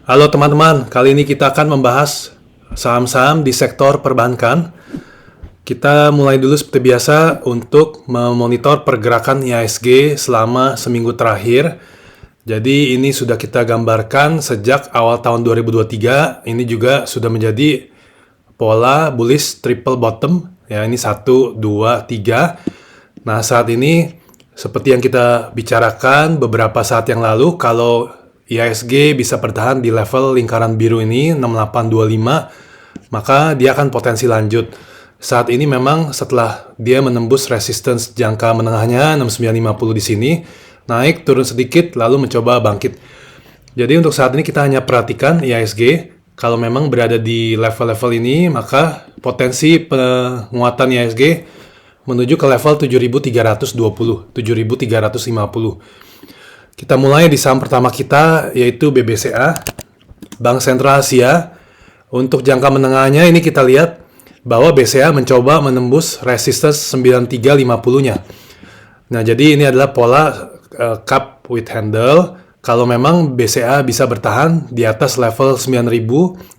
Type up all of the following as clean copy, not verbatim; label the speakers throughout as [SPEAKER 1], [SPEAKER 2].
[SPEAKER 1] Halo teman-teman, kali ini kita akan membahas saham-saham di sektor perbankan. Kita mulai dulu seperti biasa untuk memonitor pergerakan IHSG selama seminggu terakhir. Jadi ini sudah kita gambarkan sejak awal tahun 2023. Ini juga sudah menjadi pola bullish triple bottom. Ya, ini 1, 2, 3. Nah, saat ini seperti yang kita bicarakan beberapa saat yang lalu, kalau IHSG bisa bertahan di level lingkaran biru ini 6825, maka dia akan potensi lanjut. Saat ini memang setelah dia menembus resistance jangka menengahnya 6950 di sini, naik turun sedikit lalu mencoba bangkit. Jadi untuk saat ini kita hanya perhatikan IHSG. Kalau memang berada di level-level ini, maka potensi penguatan IHSG menuju ke level 7320, 7350. Kita mulai di saham pertama kita, yaitu BBCA, Bank Sentral Asia. Untuk jangka menengahnya ini kita lihat bahwa BCA mencoba menembus resistance 9350-nya. Nah, jadi ini adalah pola cup with handle. Kalau memang BCA bisa bertahan di atas level 9000,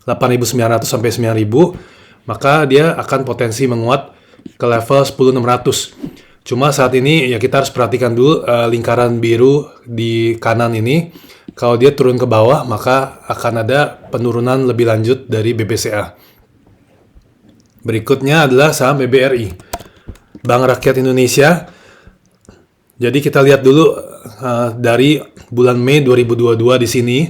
[SPEAKER 1] 8900 sampai 9000, maka dia akan potensi menguat ke level 10600. Cuma saat ini ya kita harus perhatikan dulu lingkaran biru di kanan ini. Kalau dia turun ke bawah, maka akan ada penurunan lebih lanjut dari BBCA. Berikutnya adalah saham BBRI, Bank Rakyat Indonesia. Jadi kita lihat dulu dari bulan Mei 2022 di sini,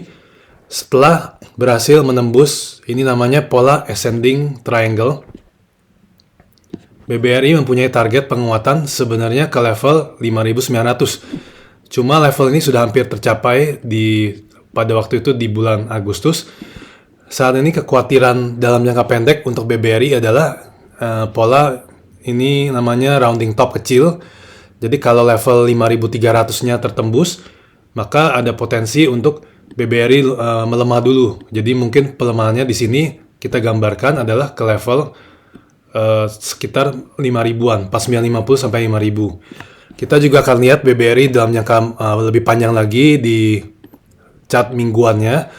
[SPEAKER 1] setelah berhasil menembus, ini namanya pola ascending triangle. BBRI mempunyai target penguatan sebenarnya ke level 5.900. Cuma level ini sudah hampir tercapai pada waktu itu di bulan Agustus. Saat ini kekhawatiran dalam jangka pendek untuk BBRI adalah pola ini namanya rounding top kecil. Jadi kalau level 5.300-nya tertembus, maka ada potensi untuk BBRI melemah dulu. Jadi mungkin pelemahannya di sini kita gambarkan adalah ke level sekitar 5.000-an, 4950 sampai 5.000. Kita juga akan lihat BBRI dalam jangka lebih panjang lagi di chart mingguannya.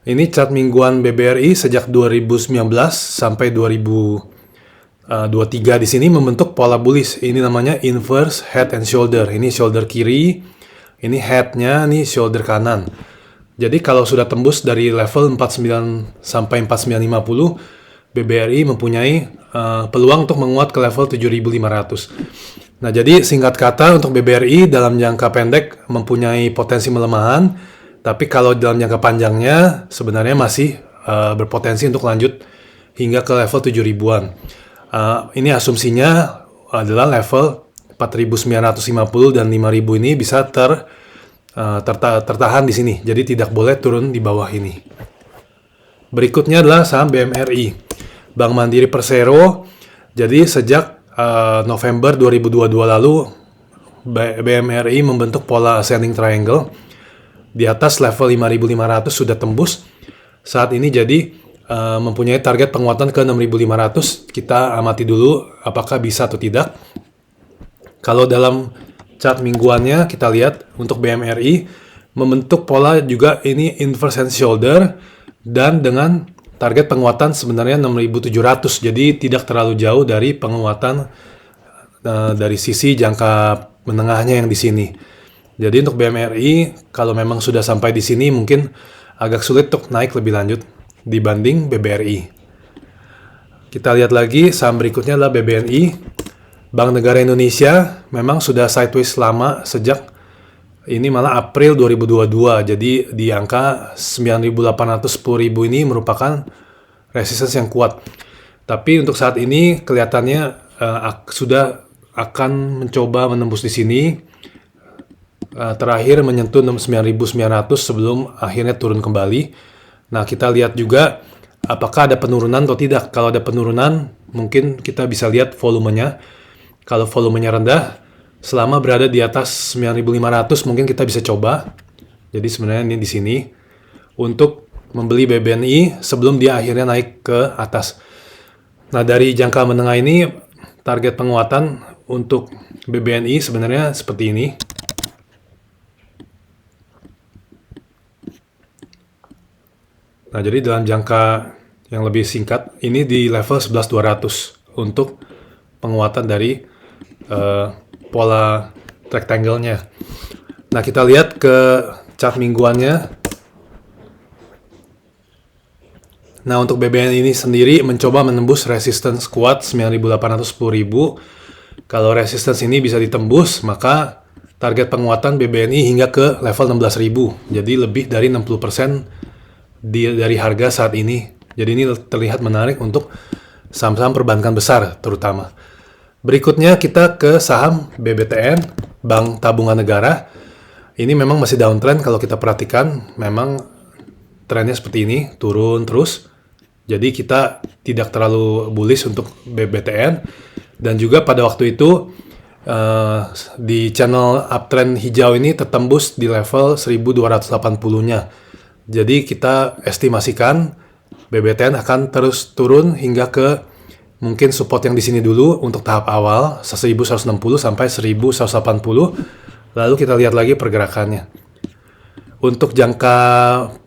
[SPEAKER 1] Ini chart mingguan BBRI sejak 2019 sampai 2023 di sini membentuk pola bullish. Ini namanya inverse head and shoulder. Ini shoulder kiri, ini headnya, ini shoulder kanan. Jadi kalau sudah tembus dari level 49 sampai 4950, BBRI mempunyai peluang untuk menguat ke level 7.500. Nah, jadi singkat kata untuk BBRI dalam jangka pendek mempunyai potensi melemahan, tapi kalau dalam jangka panjangnya sebenarnya masih berpotensi untuk lanjut hingga ke level 7.000-an. Ini asumsinya adalah level 4.950 dan 5.000 ini bisa tertahan di sini. Jadi tidak boleh turun di bawah ini. Berikutnya adalah saham BMRI, Bank Mandiri Persero. Jadi sejak November 2022 lalu, BMRI membentuk pola ascending triangle. Di atas level 5.500 sudah tembus. Saat ini jadi mempunyai target penguatan ke 6.500. Kita amati dulu apakah bisa atau tidak. Kalau dalam chart mingguannya kita lihat untuk BMRI membentuk pola juga ini inverse hand shoulder dan dengan target penguatan sebenarnya 6.700. Jadi tidak terlalu jauh dari penguatan dari sisi jangka menengahnya yang di sini. Jadi untuk BMRI kalau memang sudah sampai di sini mungkin agak sulit untuk naik lebih lanjut dibanding BBRI. Kita lihat lagi saham berikutnya adalah BBNI, Bank Negara Indonesia. Memang sudah sideways lama sejak ini malah April 2022. Jadi di angka 9.800, 10.000 ini merupakan resistance yang kuat. Tapi untuk saat ini kelihatannya sudah akan mencoba menembus di sini. Terakhir menyentuh 9.900 sebelum akhirnya turun kembali. Nah, kita lihat juga apakah ada penurunan atau tidak. Kalau ada penurunan, mungkin kita bisa lihat volumenya. Kalau volumenya rendah, selama berada di atas 9.500 mungkin kita bisa coba. Jadi sebenarnya ini di sini untuk membeli BBNI sebelum dia akhirnya naik ke atas. Nah, dari jangka menengah ini target penguatan untuk BBNI sebenarnya seperti ini. Nah, jadi dalam jangka yang lebih singkat, ini di level 11.200 untuk penguatan dari pola rectangle-nya. Nah, kita lihat ke chart mingguannya. Nah, untuk BBN ini sendiri mencoba menembus resistance kuat 9.800 10.000. Kalau resistance ini bisa ditembus, maka target penguatan BBNI hingga ke level 16.000. Jadi lebih dari 60% dari harga saat ini. Jadi ini terlihat menarik untuk saham-saham perbankan besar terutama. Berikutnya kita ke saham BBTN, Bank Tabungan Negara. Ini memang masih downtrend kalau kita perhatikan, memang trennya seperti ini, turun terus. Jadi kita tidak terlalu bullish untuk BBTN. Dan juga pada waktu itu di channel uptrend hijau ini tertembus di level 1280-nya. Jadi kita estimasikan BBTN akan terus turun hingga ke mungkin support yang di sini dulu untuk tahap awal 1160 sampai 1180. Lalu kita lihat lagi pergerakannya. Untuk jangka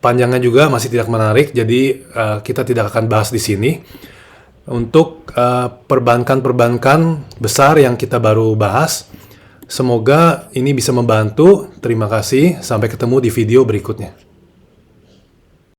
[SPEAKER 1] panjangnya juga masih tidak menarik, jadi kita tidak akan bahas di sini. Untuk perbankan-perbankan besar yang kita baru bahas, semoga ini bisa membantu. Terima kasih, sampai ketemu di video berikutnya.